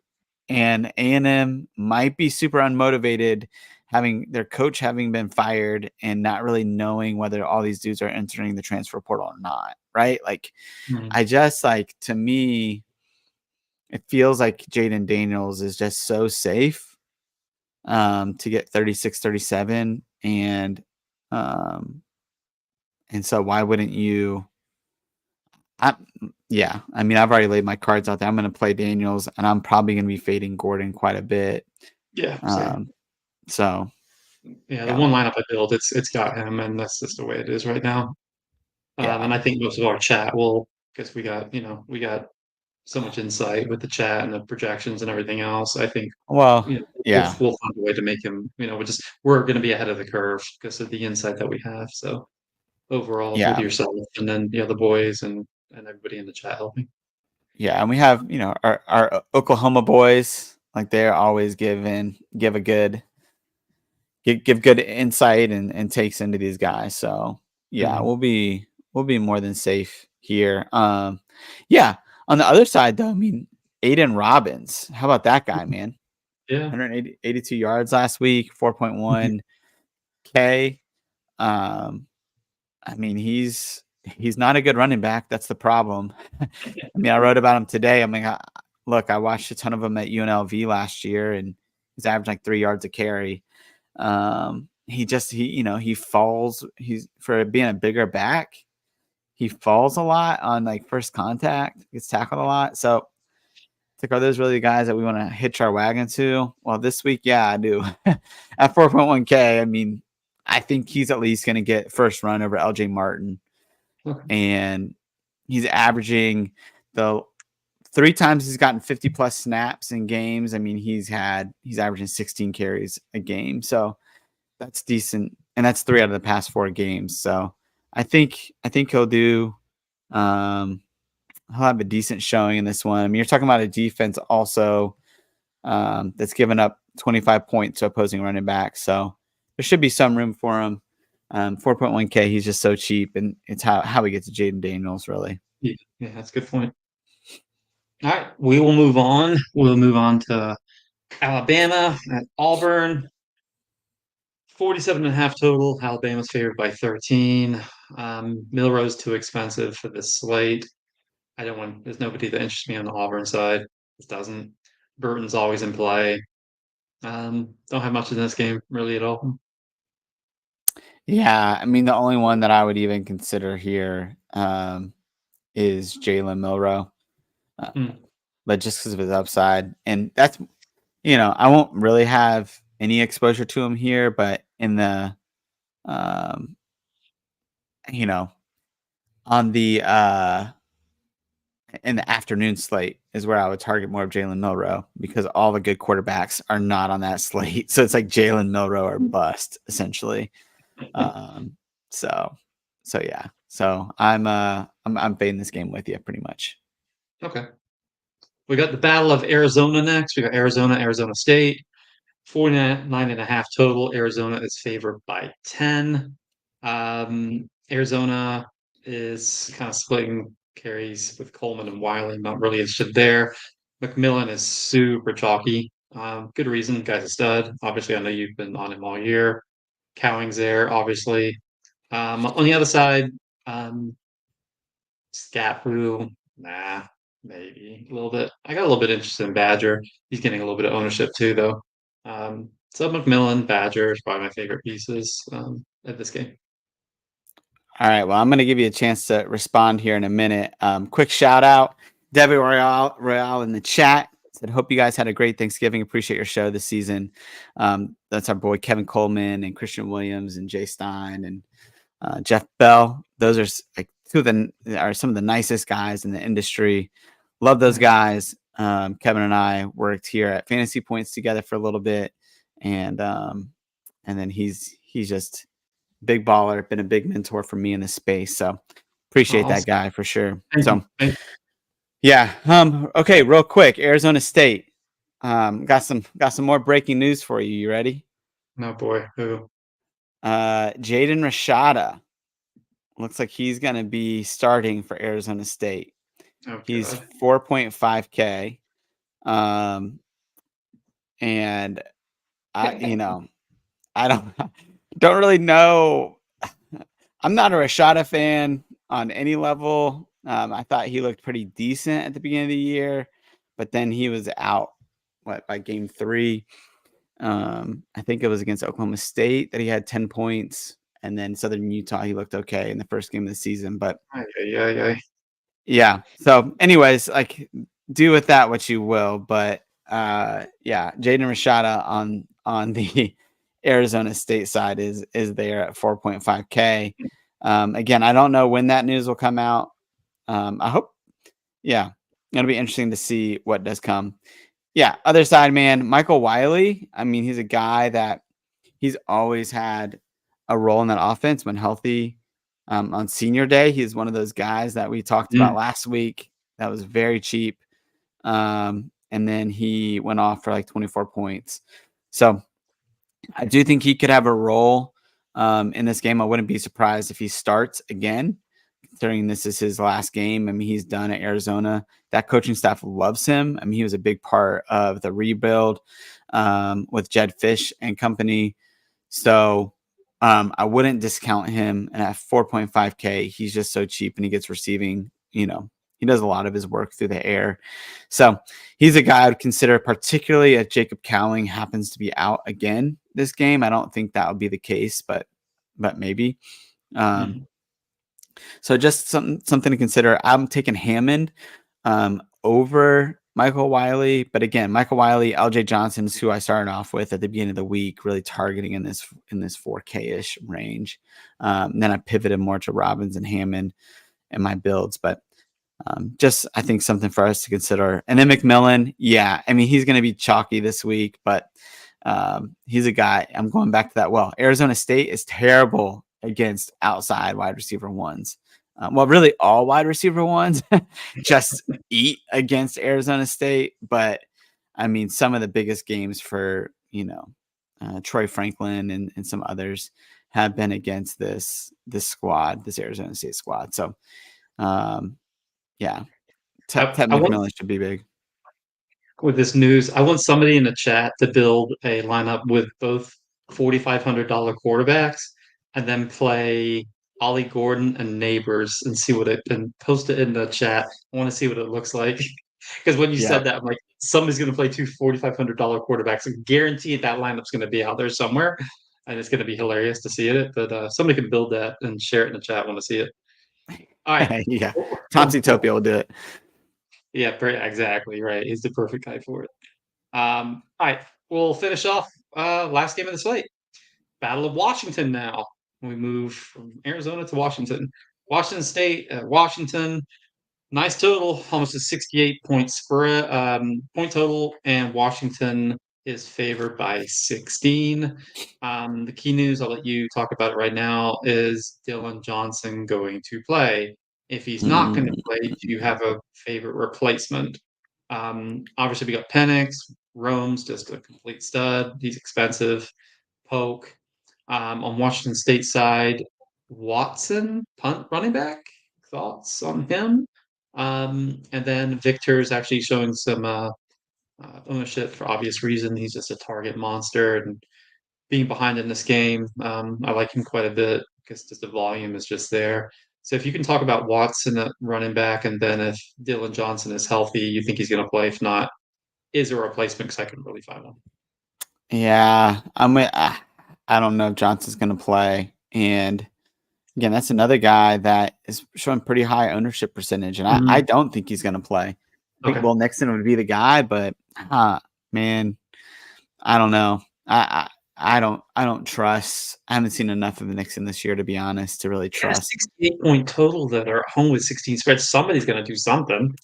Speaker 1: and A&M might be super unmotivated, having their coach having been fired and not really knowing whether all these dudes are entering the transfer portal or not. Right? Like
Speaker 2: Mhm.
Speaker 1: I just like to me, it feels like Jaden Daniels is just so safe to get 36, 37. Um, and so why wouldn't you? I, yeah, I mean, I've already laid my cards out there. I'm going to play Daniels, and I'm probably going to be fading Gordon quite a bit.
Speaker 2: Yeah. Same.
Speaker 1: Um, so
Speaker 2: Yeah. The
Speaker 1: yeah,
Speaker 2: one lineup I built, it's got him, and that's just the way it is right now.
Speaker 1: yeah.
Speaker 2: And I think most of our chat will, because we got so much insight with the chat and the projections and everything else. I think
Speaker 1: Well,
Speaker 2: we'll
Speaker 1: yeah,
Speaker 2: we'll find a way to make him. We're going to be ahead of the curve because of the insight that we have. So overall, with
Speaker 1: yeah,
Speaker 2: yourself and then the boys and everybody in the chat helping.
Speaker 1: yeah. And we have our Oklahoma boys, like they're always give a good give good insight and takes into these guys. So yeah,
Speaker 2: Mhm.
Speaker 1: we'll be more than safe here. Yeah. On the other side, though, I mean, Aiden Robbins. How about that guy, man?
Speaker 2: Yeah.
Speaker 1: 182 yards last week, 4.1 K. Um, I mean, he's not a good running back. That's the problem. I mean, I wrote about him today. I mean, look, I watched a ton of him at UNLV last year, and he's averaging like 3 yards a carry. He falls. He's for being a bigger back. He falls a lot on like first contact. Gets tackled a lot. So, it's like, are those really the guys that we want to hitch our wagon to? Well, this week, yeah, I do. At 4.1K, I mean, I think he's at least going to get first run over LJ Martin.
Speaker 2: Okay.
Speaker 1: And he's averaging the 3 times he's gotten 50 plus snaps in games. I mean, he's averaging 16 carries a game. So that's decent. And that's 3 out of the past 4 games. So I think he'll do, he'll have a decent showing in this one. I mean, you're talking about a defense also that's given up 25 points to opposing running backs. So there should be some room for him. 4.1K, he's just so cheap, and it's how we get to Jaden Daniels, really.
Speaker 2: Yeah, that's a good point. All right, we will move on. We'll move on to Alabama at Auburn. 47.5 total. Alabama's favored by 13. Milrose too expensive for this slate. There's nobody that interests me on the Auburn side. It doesn't. Burton's always in play. Don't have much in this game really at all.
Speaker 1: Yeah, I mean, the only one that I would even consider here is Jalen Milroe, but just because of his upside, and that's I won't really have any exposure to him here, but in the on the in the afternoon slate is where I would target more of Jalen Milroe because all the good quarterbacks are not on that slate. So it's like Jalen Milroe or bust essentially. So yeah. So I'm fading this game with you pretty much.
Speaker 2: Okay. We got the Battle of Arizona next. We got Arizona State. 49.5 total. Arizona is favored by 10. Arizona is kind of splitting carries with Coleman and Wiley. Not really interested there. McMillan is super chalky. Good reason. Guy's a stud. Obviously, I know you've been on him all year. Cowing's there, obviously. On the other side, Scapoo, nah, maybe a little bit. I got a little bit interested in Badger. He's getting a little bit of ownership too, though. So McMillan, Badger is probably my favorite pieces at this game.
Speaker 1: All right. Well, I'm going to give you a chance to respond here in a minute. Quick shout out, Debbie Royale in the chat said, "Hope you guys had a great Thanksgiving. Appreciate your show this season." That's our boy Kevin Coleman and Christian Williams and Jay Stein and Jeff Bell. Those are like some of the nicest guys in the industry. Love those guys. Kevin and I worked here at Fantasy Points together for a little bit, and then he's just big baller, been a big mentor for me in this space. So appreciate that guy for sure. Yeah. Okay, real quick, Arizona State. Got some more breaking news for you. You ready?
Speaker 2: No, boy. Who?
Speaker 1: Jaden Rashada. Looks like he's going to be starting for Arizona State.
Speaker 2: Oh,
Speaker 1: he's 4.5K. And I don't really know. I'm not a Rashada fan on any level. I thought he looked pretty decent at the beginning of the year, but then he was out by game 3. I think it was against Oklahoma State that he had 10 points, and then Southern Utah he looked okay in the first game of the season. But yeah. So, anyways, like do with that what you will. But yeah, Jaden Rashada on the Arizona State side is there at 4.5K. Again, I don't know when that news will come out. I hope, yeah, it'll be interesting to see what does come. Yeah, other side, man, Michael Wiley. I mean, he's a guy that he's always had a role in that offense when healthy. On senior day, he's one of those guys that we talked about last week that was very cheap. And then he went off for like 24 points. So I do think he could have a role in this game. I wouldn't be surprised if he starts again, considering this is his last game. I mean, he's done at Arizona. That coaching staff loves him. I mean, he was a big part of the rebuild with Jed Fish and company. So I wouldn't discount him. And at 4.5K, he's just so cheap and he gets receiving, he does a lot of his work through the air. So he's a guy I would consider, particularly if Jacob Cowling happens to be out again this game. I don't think that would be the case, but maybe.
Speaker 2: Mhm.
Speaker 1: So just something to consider. I'm taking Hammond over Michael Wiley, but again, Michael Wiley, LJ Johnson is who I started off with at the beginning of the week, really targeting in this 4K-ish range. Then I pivoted more to Robbins and Hammond in my builds, but just I think something for us to consider. And then McMillan, yeah, I mean he's going to be chalky this week, but he's a guy. I'm going back to that. Well, Arizona State is terrible against outside wide receiver ones. Well, really all wide receiver ones just eat against Arizona State. But I mean, some of the biggest games for, Troy Franklin and some others have been against this squad, this Arizona State squad. So, yeah, Ted
Speaker 2: I want
Speaker 1: McMillan should be big.
Speaker 2: with this news. I want somebody in the chat to build a lineup with both $4,500 quarterbacks, and then play Ollie Gordon and Neighbors, and see what it and post it in the chat. I want to see what it looks like. Because when you
Speaker 1: Yeah.
Speaker 2: said that, I'm like, somebody's going to play two $4,500 quarterbacks. I'm guaranteed that lineup's going to be out there somewhere, and it's going to be hilarious to see it. But somebody can build that and share it in the chat. I want to see it. All right.
Speaker 1: Yeah. Tomsy Topia will do it.
Speaker 2: Yeah, exactly right. He's the perfect guy for it. All right, we'll finish off last game of the slate. Battle of Washington now. We move from Arizona to Washington. Washington State at Washington. Nice total, almost a 68-point spread, point total, and Washington is favored by 16. The key news, I'll let you talk about it right now, is Dylan Johnson going to play. If he's not going to play, do you have a favorite replacement? Obviously, we got Penix, Rome's just a complete stud. He's expensive. Polk. On Washington State side, Watson, punt running back. Thoughts on him? And then Victor's actually showing some ownership for obvious reason. He's just a target monster, and being behind in this game, I like him quite a bit because just the volume is just there. So if you can talk about Watson at running back, and then if Dylan Johnson is healthy, you think he's going to play. If not, is a replacement? Because I couldn't really find one.
Speaker 1: Yeah, I don't know if Johnson's going to play. And again, that's another guy that is showing pretty high ownership percentage. And I
Speaker 2: Mhm.
Speaker 1: don't think he's going to play. I think
Speaker 2: Okay.
Speaker 1: Will Nixon would be the guy, but man, I don't know. I don't trust. I haven't seen enough of Nixon this year, to be honest, to really
Speaker 2: Yeah,
Speaker 1: trust.
Speaker 2: 68-point total that are home with 16 spreads. Somebody's going to do something.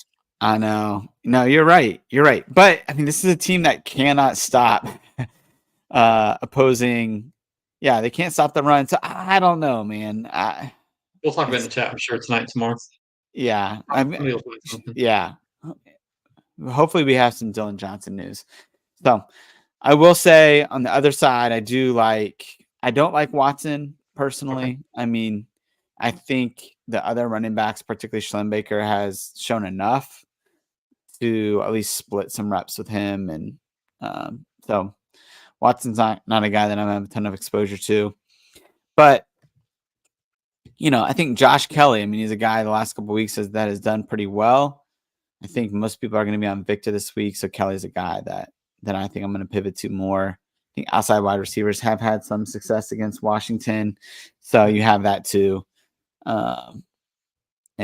Speaker 1: I know. No, you're right. You're right. But I mean, this is a team that cannot stop opposing. Yeah, they can't stop the run. So I don't know, man.
Speaker 2: We'll talk about it in
Speaker 1: It's
Speaker 2: the chat, I'm sure, tonight, tomorrow.
Speaker 1: yeah. I mean,
Speaker 2: Somebody will find something.
Speaker 1: yeah. Hopefully, we have some Dylan Johnson news. So I will say on the other side, I don't like Watson
Speaker 2: Okay.
Speaker 1: personally. I mean, I think the other running backs, particularly Schlembaker, has shown enough to at least split some reps with him. And so Watson's not a guy that I have a ton of exposure to. But, I think Josh Kelly, I mean, he's a guy the last couple of weeks that has done pretty well. I think most people are going to be on Victor this week. So Kelly's a guy that I think I'm going to pivot to more. I think outside wide receivers have had some success against Washington. So you have that too. And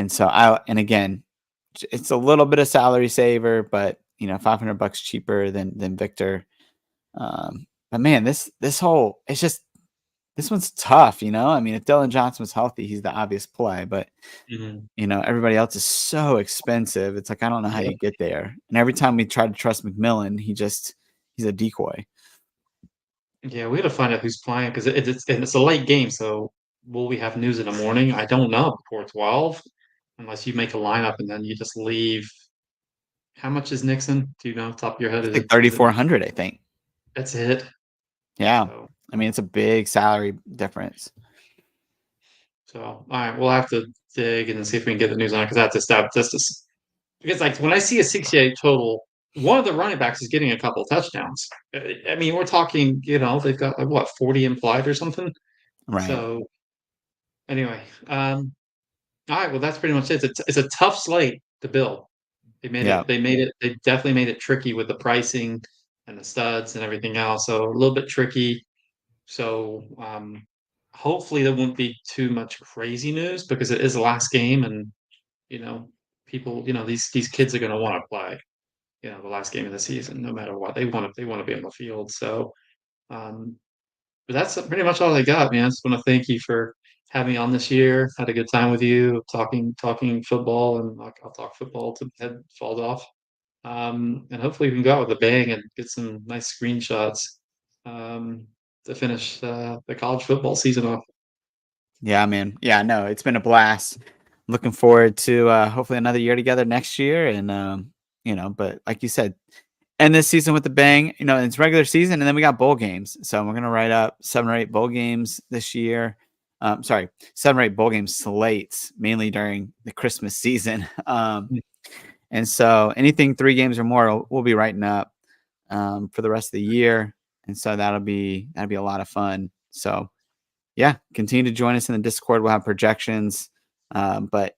Speaker 1: so and again, it's a little bit of salary saver, but $500 cheaper than Victor. But man, this one's tough. I mean, if Dylan Johnson was healthy, he's the obvious play, but
Speaker 2: Mhm.
Speaker 1: everybody else is so expensive. It's like I don't know how
Speaker 2: Yep.
Speaker 1: you get there. And every time we try to trust McMillan, he's a decoy.
Speaker 2: Yeah, we got to find out who's playing because it's a late game. So will we have news in the morning? I don't know before 12, unless you make a lineup and then you just leave. How much is Nixon? Do you know off the top of your head?
Speaker 1: It's like 3,400, I think.
Speaker 2: That's it?
Speaker 1: Yeah,
Speaker 2: So,
Speaker 1: I mean it's a big salary difference.
Speaker 2: so all right, we'll have to dig and see if we can get the news on it because that's because like when I see a 68 total, one of the running backs is getting a couple touchdowns. I mean, we're talking, they've got like what 40 implied or something.
Speaker 1: Right.
Speaker 2: So anyway, all right, well that's pretty much it. It's a tough slate to build.
Speaker 1: Yeah.
Speaker 2: They definitely made it tricky with the pricing and the studs and everything else. So a little bit tricky. So hopefully there won't be too much crazy news because it is the last game and you know people these kids are going to want to play the last game of the season no matter what they want to be on the field. So um, but that's pretty much all I got, man. I just want to thank you for having me on this year. Had a good time with you talking football, and I'll talk football till the head falls off. And hopefully we can go out with a bang and get some nice screenshots um, to finish the college football season off.
Speaker 1: Yeah, man. Yeah, no, it's been a blast. Looking forward to hopefully another year together next year. And but like you said, end this season with a bang. It's regular season, and then we got bowl games. So we're gonna write up 7 or 8 bowl games this year. Sorry, 7 or 8 bowl game slates, mainly during the Christmas season. And so anything 3 games or more, we'll be writing up for the rest of the year. And so that'll be a lot of fun. So yeah, continue to join us in the Discord. We'll have projections. But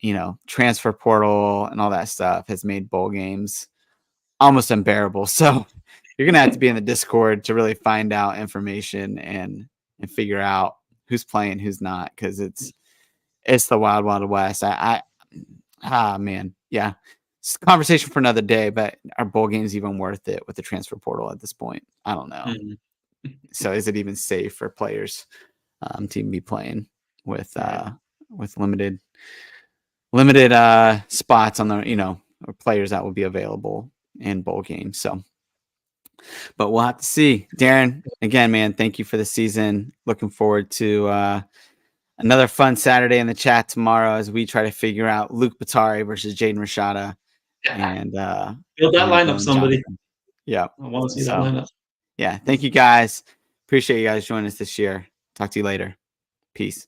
Speaker 1: transfer portal and all that stuff has made bowl games almost unbearable. So you're gonna have to be in the Discord to really find out information and figure out who's playing, who's not, because it's the wild, wild west. Man, yeah. It's a conversation for another day, but are bowl games even worth it with the transfer portal at this point? I don't know.
Speaker 2: Mhm.
Speaker 1: So is it even safe for players to even be playing with limited spots on the or players that will be available in bowl games? So but we'll have to see. Darren, again, man, thank you for the season. Looking forward to another fun Saturday in the chat tomorrow as we try to figure out Luke Batari versus Jaden Rashada and
Speaker 2: Build that lineup,
Speaker 1: Dylan
Speaker 2: somebody.
Speaker 1: Johnson. Yeah.
Speaker 2: I want to see that
Speaker 1: So
Speaker 2: lineup.
Speaker 1: yeah, thank you guys. Appreciate you guys joining us this year. Talk to you later. Peace.